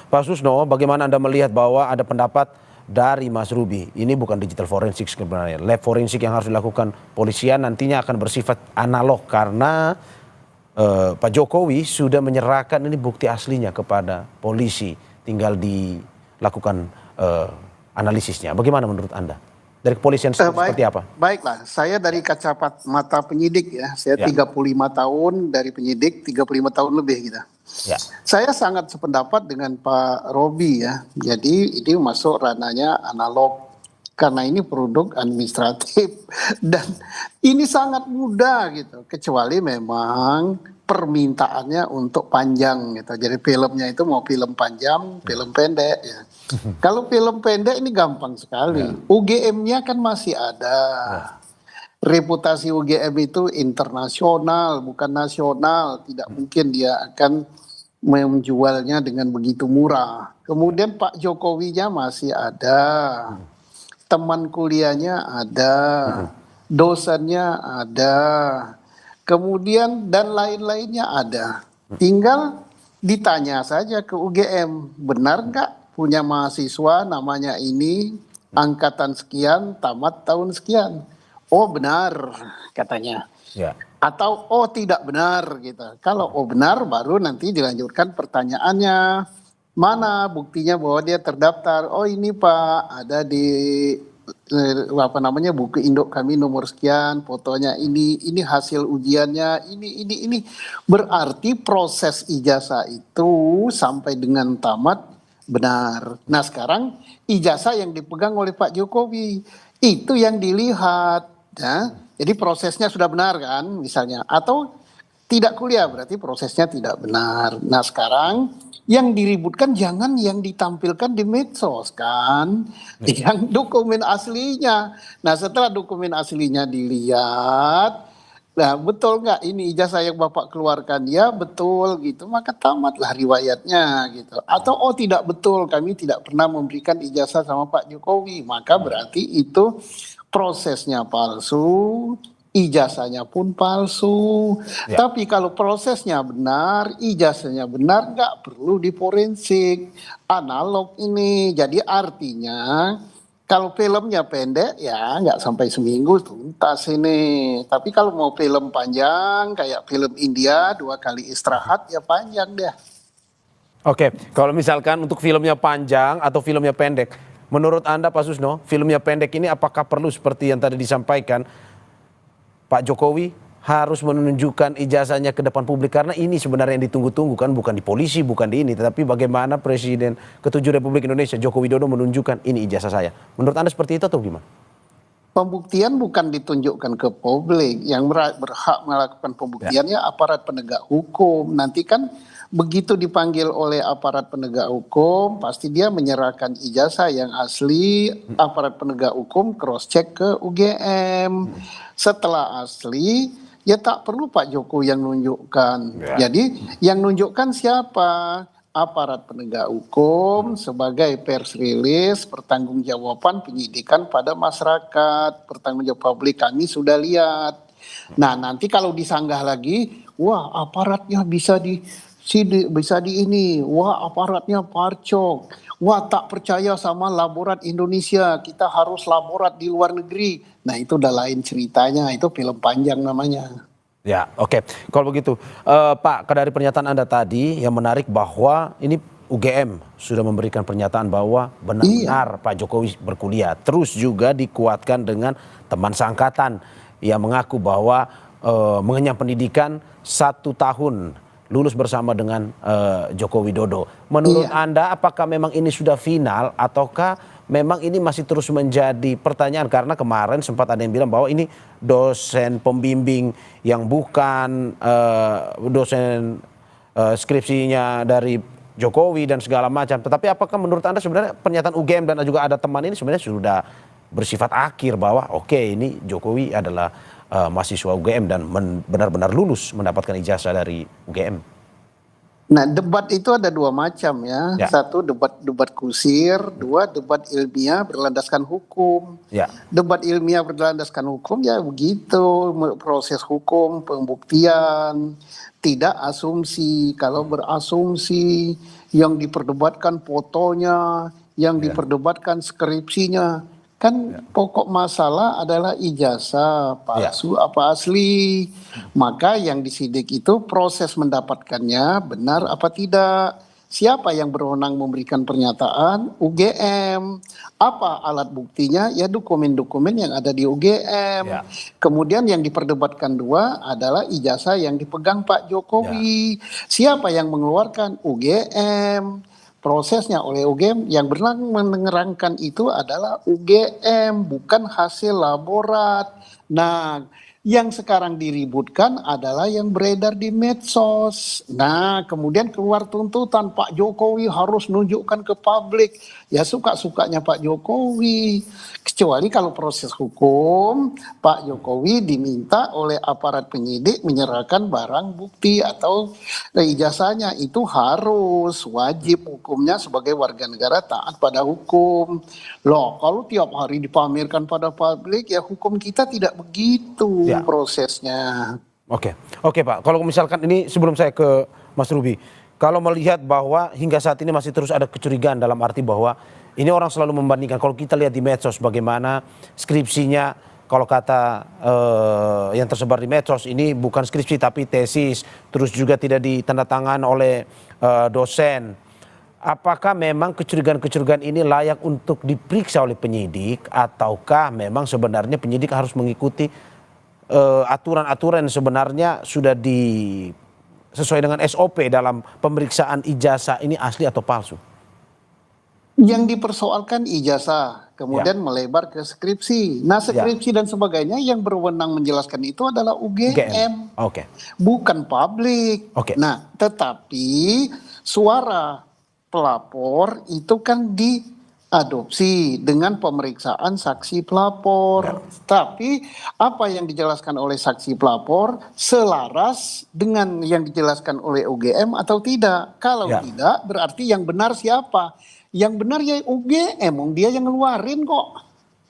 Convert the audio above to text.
Pak Susno, bagaimana Anda melihat bahwa ada pendapat dari Mas Ruby, ini bukan digital forensik sebenarnya, lab forensik yang harus dilakukan polisian nantinya akan bersifat analog karena Pak Jokowi sudah menyerahkan ini bukti aslinya kepada polisi, tinggal dilakukan analisisnya. Bagaimana menurut Anda? Dari kepolisian seperti apa? Baiklah, saya dari kacamata penyidik ya, saya 35 tahun dari penyidik, 35 tahun lebih gitu. Ya. Saya sangat sependapat dengan Pak Robi ya, jadi ini masuk ranahnya analog karena ini produk administratif dan ini sangat mudah gitu, kecuali memang permintaannya untuk panjang gitu. Jadi filmnya itu mau film panjang, film pendek ya. Kalau film pendek ini gampang sekali. UGM-nya kan masih ada. Reputasi UGM itu internasional, bukan nasional. Tidak mungkin dia akan menjualnya dengan begitu murah. Kemudian Pak Jokowinya masih ada. Teman kuliahnya ada. Dosennya ada. Kemudian dan lain-lainnya ada. Tinggal ditanya saja ke UGM, benar nggak punya mahasiswa namanya ini, angkatan sekian, tamat tahun sekian. Oh benar katanya. Ya. Atau oh tidak benar gitu. Kalau oh benar baru nanti dilanjutkan pertanyaannya. Mana buktinya bahwa dia terdaftar? Oh ini Pak, ada di buku induk kami nomor sekian, fotonya ini hasil ujiannya, ini. Berarti proses ijazah itu sampai dengan tamat benar. Nah sekarang ijazah yang dipegang oleh Pak Jokowi itu yang dilihat ya. Jadi prosesnya sudah benar kan misalnya, atau tidak kuliah berarti prosesnya tidak benar. Nah sekarang yang diributkan jangan yang ditampilkan di medsos kan, yang dokumen aslinya. Nah setelah dokumen aslinya dilihat, nah betul nggak ini ijazah yang Bapak keluarkan? Ya betul gitu, maka tamatlah riwayatnya gitu. Atau oh tidak betul, kami tidak pernah memberikan ijazah sama Pak Jokowi, maka berarti itu prosesnya palsu, ijazahnya pun palsu. Tapi kalau prosesnya benar, ijazahnya benar, nggak perlu diforensik. Analog ini. Jadi artinya kalau filmnya pendek ya nggak sampai seminggu tuntas ini. Tapi kalau mau film panjang kayak film India 2 kali istirahat ya panjang deh. Oke, kalau misalkan untuk filmnya panjang atau filmnya pendek, menurut Anda Pak Susno, filmnya pendek ini apakah perlu seperti yang tadi disampaikan Pak Jokowi harus menunjukkan ijazahnya ke depan publik, karena ini sebenarnya yang ditunggu-tunggu kan, bukan di polisi, bukan di ini, tetapi bagaimana Presiden ke-7 Republik Indonesia Joko Widodo menunjukkan ini ijazah saya. Menurut Anda seperti itu atau gimana? Pembuktian bukan ditunjukkan ke publik, yang berhak melakukan pembuktiannya aparat penegak hukum. Nanti kan begitu dipanggil oleh aparat penegak hukum, pasti dia menyerahkan ijazah yang asli, aparat penegak hukum cross check ke UGM. Setelah asli, ya tak perlu Pak Jokowi yang nunjukkan. Jadi yang nunjukkan siapa? Aparat penegak hukum sebagai pers release, pertanggungjawaban penyidikan pada masyarakat, pertanggungjawab publik kami sudah lihat. Nah nanti kalau disanggah lagi, wah aparatnya bisa di ini, wah aparatnya parcok, wah tak percaya sama laborat Indonesia, kita harus laborat di luar negeri. Nah itu udah lain ceritanya, itu film panjang namanya. Ya, oke. Kalau begitu, Pak, dari pernyataan Anda tadi yang menarik bahwa ini UGM sudah memberikan pernyataan bahwa benar-benar Pak Jokowi berkuliah. Terus juga dikuatkan dengan teman seangkatan yang mengaku bahwa mengenyam pendidikan 1 tahun lulus bersama dengan Joko Widodo. Menurut Anda apakah memang ini sudah final ataukah memang ini masih terus menjadi pertanyaan, karena kemarin sempat ada yang bilang bahwa ini dosen pembimbing yang bukan dosen skripsinya dari Jokowi dan segala macam. Tetapi apakah menurut Anda sebenarnya pernyataan UGM dan juga ada teman ini sebenarnya sudah bersifat akhir bahwa oke, ini Jokowi adalah mahasiswa UGM dan benar-benar lulus mendapatkan ijazah dari UGM? Nah debat itu ada 2 macam ya. Satu debat kusir, 2 debat ilmiah berlandaskan hukum. Debat ilmiah berlandaskan hukum ya begitu, proses hukum, pembuktian, tidak asumsi. Kalau berasumsi yang diperdebatkan fotonya, yang diperdebatkan skripsinya. Kan pokok masalah adalah ijazah palsu apa asli. Maka yang disidik itu proses mendapatkannya benar apa tidak. Siapa yang berwenang memberikan pernyataan? UGM. Apa alat buktinya? Ya dokumen-dokumen yang ada di UGM. Kemudian yang diperdebatkan dua adalah ijazah yang dipegang Pak Jokowi. Siapa yang mengeluarkan? UGM. Prosesnya oleh UGM, yang berwenang menerangkan itu adalah UGM, bukan hasil laborat. Nah, yang sekarang diributkan adalah yang beredar di medsos. Nah, kemudian keluar tuntutan Pak Jokowi harus nunjukkan ke publik. Ya suka-sukanya Pak Jokowi. Kecuali kalau proses hukum, Pak Jokowi diminta oleh aparat penyidik menyerahkan barang bukti atau ijazahnya. Itu harus, wajib hukumnya sebagai warga negara taat pada hukum. Loh, kalau tiap hari dipamerkan pada publik, ya hukum kita tidak begitu prosesnya. Oke, Pak. Kalau misalkan ini sebelum saya ke Mas Ruby, kalau melihat bahwa hingga saat ini masih terus ada kecurigaan dalam arti bahwa ini orang selalu membandingkan. Kalau kita lihat di medsos bagaimana skripsinya, kalau kata yang tersebar di medsos ini bukan skripsi tapi tesis, terus juga tidak ditandatangan oleh dosen. Apakah memang kecurigaan-kecurigaan ini layak untuk diperiksa oleh penyidik, ataukah memang sebenarnya penyidik harus mengikuti aturan-aturan yang sebenarnya sudah sesuai dengan SOP dalam pemeriksaan ijazah ini asli atau palsu? Yang dipersoalkan ijazah, kemudian melebar ke skripsi. Nah, skripsi dan sebagainya yang berwenang menjelaskan itu adalah UGM. Bukan publik. Nah, tetapi suara pelapor itu kan diadopsi dengan pemeriksaan saksi pelapor. Tapi apa yang dijelaskan oleh saksi pelapor selaras dengan yang dijelaskan oleh UGM atau tidak? Kalau tidak, berarti yang benar siapa? Yang benar ya UGM, dia yang ngeluarin kok.